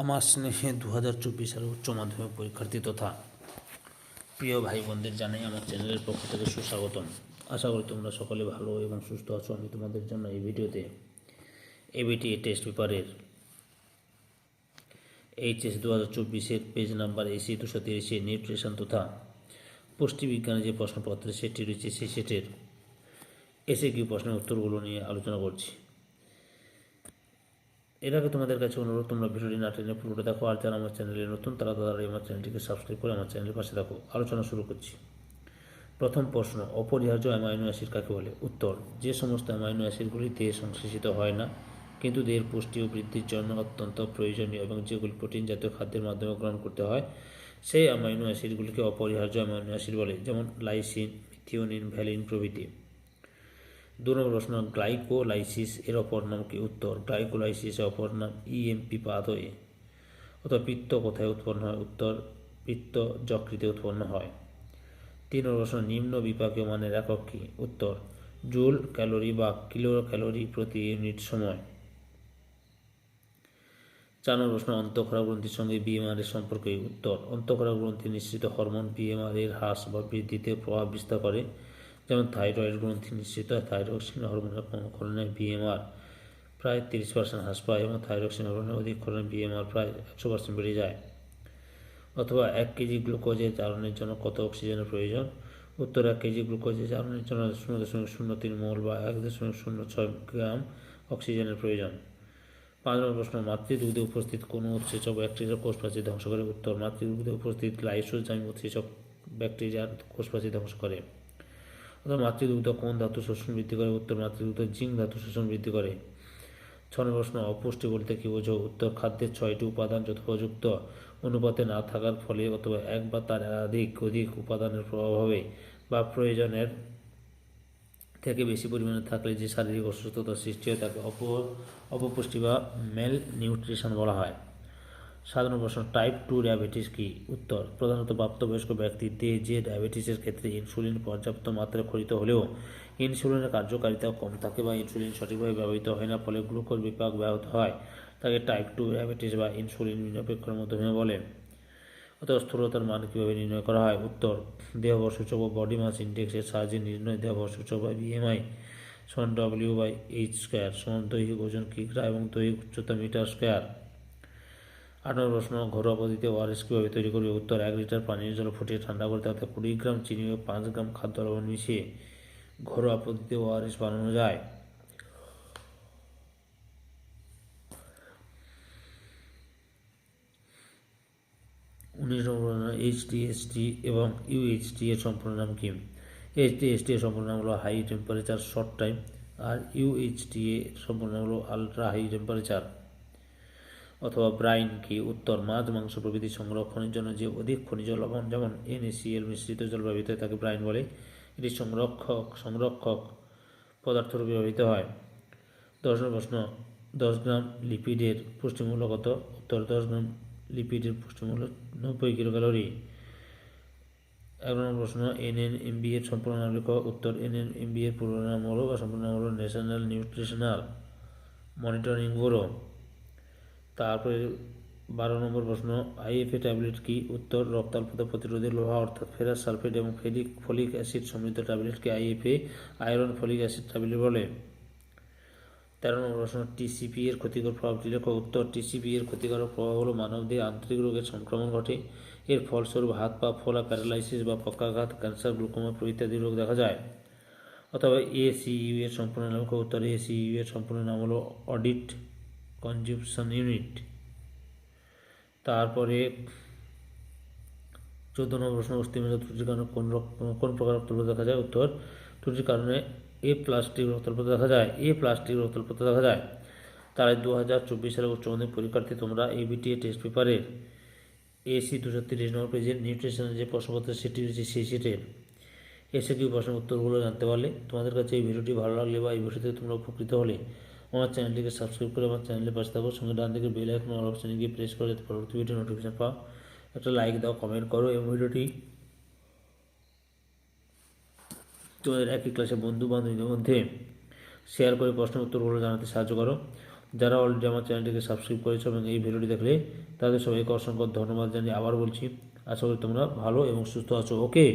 আমার স্নেহে 2024 সালের উচ্চ মাধ্যমিক পরীক্ষার্থী তথা প্রিয় ভাই বোনদের জানাই আমার চ্যানেলের পক্ষ থেকে সুস্বাগতম। আশা করি তোমরা সকলে ভালো এবং সুস্থ আছো। আমি তোমাদের জন্য এই ভিডিওতে এবিটি টেস্ট পেপারের HS 2024 page number AC 230 nutrition তথা পুষ্টিবিজ্ঞানের যে প্রশ্নপত্র সেটি রয়েছে সেই সেটের এসএকিউ প্রশ্নের উত্তরগুলো নিয়ে আলোচনা করছি। এর আগে তোমাদের কাছে অনুরোধ, তোমরা ভিডিওটি না টেনে পুরোটা দেখো, আর যারা আমার চ্যানেলে নতুন তারা আমার চ্যানেলটিকে সাবস্ক্রাইব করে আমার চ্যানেলের পাশে দেখো। আলোচনা শুরু করছি। প্রথম প্রশ্ন, অপরিহার্য অ্যামাইনো অ্যাসিড কাকে বলে? উত্তর, যে সমস্ত অ্যামাইনো অ্যাসিডগুলি দেহে সংশ্লেষিত হয় না কিন্তু দেহের পুষ্টি ও বৃদ্ধির জন্য অত্যন্ত প্রয়োজনীয় এবং যেগুলি প্রোটিন জাতীয় খাদ্যের মাধ্যমে গ্রহণ করতে হয় সেই অ্যামাইনো অ্যাসিডগুলিকে অপরিহার্য অ্যামাইনো অ্যাসিড বলে, যেমন লাইসিন, মিথিওনিন, ভ্যালিন প্রভৃতি। 2 নম্বর প্রশ্ন, গ্লাইকোলাইসিস এর অপর নাম কি? উত্তর, গ্লাইকোলাইসিসের অপর নাম ইএমপি পাথওয়ে। অথবা পিত্ত কোথায় উৎপন্ন হয়? উত্তর, পিত্ত যকৃতে উৎপন্ন হয়। 3 নম্বর প্রশ্ন, নিম্ন বিপাকীয় মানের একক কি? উত্তর, জুল, ক্যালোরি বা কিলো ক্যালোরি প্রতি ইউনিট সময়। 4 নম্বর প্রশ্ন, অন্তঃক্ষরা গ্রন্থির সঙ্গে বিএমআর এর সম্পর্ক কি? উত্তর, অন্তঃক্ষরা গ্রন্থি নিঃসৃত হরমোন বিএমআর এর হ্রাস বা বৃদ্ধিতে প্রভাব বিস্তার করে, যেমন থাইরয়েড গ্রন্থি নিঃসৃত থাইরক্সিন হরমোনের কম ক্ষরণে বিএমআর প্রায় 30% হ্রাস পায় এবং থাইরক্সিন হরমোনের অধিক ক্ষরণে বিএমআর প্রায় 100% বেড়ে যায়। অথবা 1 কেজি গ্লুকোজের জারণের জন্য কত অক্সিজেনের প্রয়োজন? উত্তর, 1 কেজি গ্লুকোজের জারণের জন্য 0.03 মোল বা 1.06 গ্রাম অক্সিজেনের প্রয়োজন। 5 নম্বর প্রশ্ন, মাতৃদুগ্ধে উপস্থিত কোন উৎসেচক ব্যাকটেরিয়ার কোষপ্রাচীর ধ্বংস করে? উত্তর, মাতৃদুগ্ধে উপস্থিত লাইসোজাইম উৎসেচক ব্যাকটেরিয়ার কোষপ্রাচীর ধ্বংস করে। অথবা মাতৃদুগ্ধ কোন ধাতু শোষণ বৃদ্ধি করে? উত্তর, মাতৃদুগ্ধ জিঙ্ক ধাতু শোষণ বৃদ্ধি করে। 6 নম্বর প্রশ্ন, অপুষ্টি বলতে কি বোঝো? উত্তর, খাদ্যের 6টি উপাদান যথোপযুক্ত অনুপাতে না থাকার ফলে অথবা এক বা তার অধিক উপাদানের প্রভাবে বা প্রয়োজনের থেকে বেশি পরিমাণে থাকলে যে শারীরিক অসুস্থতার সৃষ্টি হয় তাকে অপপুষ্টি বা মেল নিউট্রিশন বলা হয়। 7 নম্বর প্রশ্ন, টাইপ 2 ডায়াবেটিস কি? উত্তর, প্রধানত প্রাপ্তবয়স্ক ব্যক্তির দেহে যে ডায়াবেটিসের ক্ষেত্রে ইনসুলিন পর্যাপ্ত মাত্রায় ক্ষরিত হলেও ইনসুলিনের কার্যকারিতা কম থাকে বা ইনসুলিন সঠিকভাবে ব্যবহৃত হয় না, ফলে গ্লুকোজ বিপাক ব্যাহত হয়, তাকে টাইপ 2 ডায়াবেটিস বা ইনসুলিন নিরপেক্ষর মধ্যমে বলে। অথবা স্থূলতার মান কীভাবে নির্ণয় করা হয়? উত্তর, দেহবর সূচক বা বডি মাস ইন্ডেক্সের সাহায্যে নির্ণয়। দেহবর সূচক বা বিএমআই সমান W/H² সমান দৈহিক ওজন কিগ্রা এবং দৈহিক উচ্চতা মিটার স্কোয়ার। 8 নম্বর প্রশ্ন, ঘরোয়া পদ্ধতিতে ওআরএস কীভাবে তৈরি করবে? উত্তর, 1 লিটার পানীয় জল ফুটিয়ে ঠান্ডা করে তাতে 20 গ্রাম চিনি ও 5 গ্রাম খাদ্য লবণ মিশিয়ে ঘরোয়া পদ্ধতিতে ওআরএস বানানো যায়। 19 নম্বর, HDHD এবং UHT এর সম্পূর্ণ নাম কি? HDHD এর সম্পূর্ণ নাম হলো হাই টেম্পারেচার শর্ট টাইম, আর UHT এর সম্পূর্ণ নাম হলো আলট্রা হাই টেম্পারেচার। অথবা ব্রাইন কি? উত্তর, মাছ, মাংস প্রভৃতি সংরক্ষণের জন্য যে অধিক খনিজ লবণ যেমন NaCl মিশ্রিত জল ব্যবহৃত হয় তাকে ব্রাইন বলে। এটি সংরক্ষক পদার্থরূপে ব্যবহৃত হয়। 10 নম্বর প্রশ্ন, 10 গ্রাম লিপিডের পুষ্টিমূল্য কত? উত্তর, 10 গ্রাম লিপিডের পুষ্টিমূল্য 90 কিলো ক্যালোরি। 11 নম্বর প্রশ্ন, NNMB এর সম্পূর্ণ নাম লেখো। উত্তর, NNMB এর পুরো নাম হলো বা সম্পূর্ণ নাম হলো ন্যাশনাল নিউট্রিশনাল মনিটরিং ব্যুরো। তারপরে 12 নম্বর প্রশ্ন, IFA ট্যাবলেট কি? উত্তর, রক্তাল্পতা প্রতিরোধী লোহা অর্থাৎ ফেরাস সালফেট এবং ফলিক অ্যাসিড সমৃদ্ধ ট্যাবলেটকে IFA iron folic acid tablet বলে। 13 নম্বর প্রশ্ন, TCP এর ক্ষতিকর প্রভাবটি লেখো। উত্তর, TCP এর ক্ষতিকারক প্রভাব হলো মানবদেহে আন্তরিক রোগের সংক্রমণ ঘটে। এর ফলস্বরূপ হাত পা ফোলা, প্যারালাইসিস বা পক্ষাঘাত, ক্যান্সার, গ্লুকোমা ইত্যাদি রোগ দেখা যায়। অথবা ACU এর সম্পূর্ণ নাম লেখো। উত্তর, ACU এর সম্পূর্ণ নাম হলো অডিট কনজাম্পশন ইউনিট। তারপরে 14 নম্বর প্রশ্ন, অস্থিমজ্জা ত্রুটির কারণে কোন প্রকার রক্তল্পতা দেখা যায়? উত্তর, ত্রুটির কারণে A+ রক্তল্পতা দেখা যায়। রক্তল্পতা দেখা যায়। তাই 2024 সালে উচ্চ মাধ্যমিক পরীক্ষার্থী তোমরা এবিটিএ টেস্ট পেপারের AC 230 নম্বর পেজের নিউট্রিশনের যে প্রশ্নপত্র সেটি রয়েছে সেই সেটের এসএকিউ প্রশ্নের উত্তরগুলো জানতে পারলে। তোমাদের কাছে এই ভিডিওটি ভালো লাগলে বা এই ভিডিও থেকে তোমরা উপকৃত হলে আমার চ্যানেলটিকে সাবস্ক্রাইব করে আমার চ্যানেলের পাশে থাকো। সঙ্গে ডান দিকে বেল আইকন অল অপশনে গিয়ে প্রেস করে যাতে পরবর্তী ভিডিও নোটিফিকেশন পাও। একটা লাইক দাও, কমেন্ট করো এবং ভিডিওটি তোমাদের একই ক্লাসে বন্ধু বান্ধবীদের মধ্যে শেয়ার করে প্রশ্নের উত্তরগুলো জানাতে সাহায্য করো। যারা অলরেডি আমার চ্যানেলটিকে সাবস্ক্রাইব করেছো এবং এই ভিডিওটি দেখলে তাদের সবাইকে অসংখ্য ধন্যবাদ জানিয়ে আবার বলছি, আশা করি তোমরা ভালো এবং সুস্থ আছো। ওকে।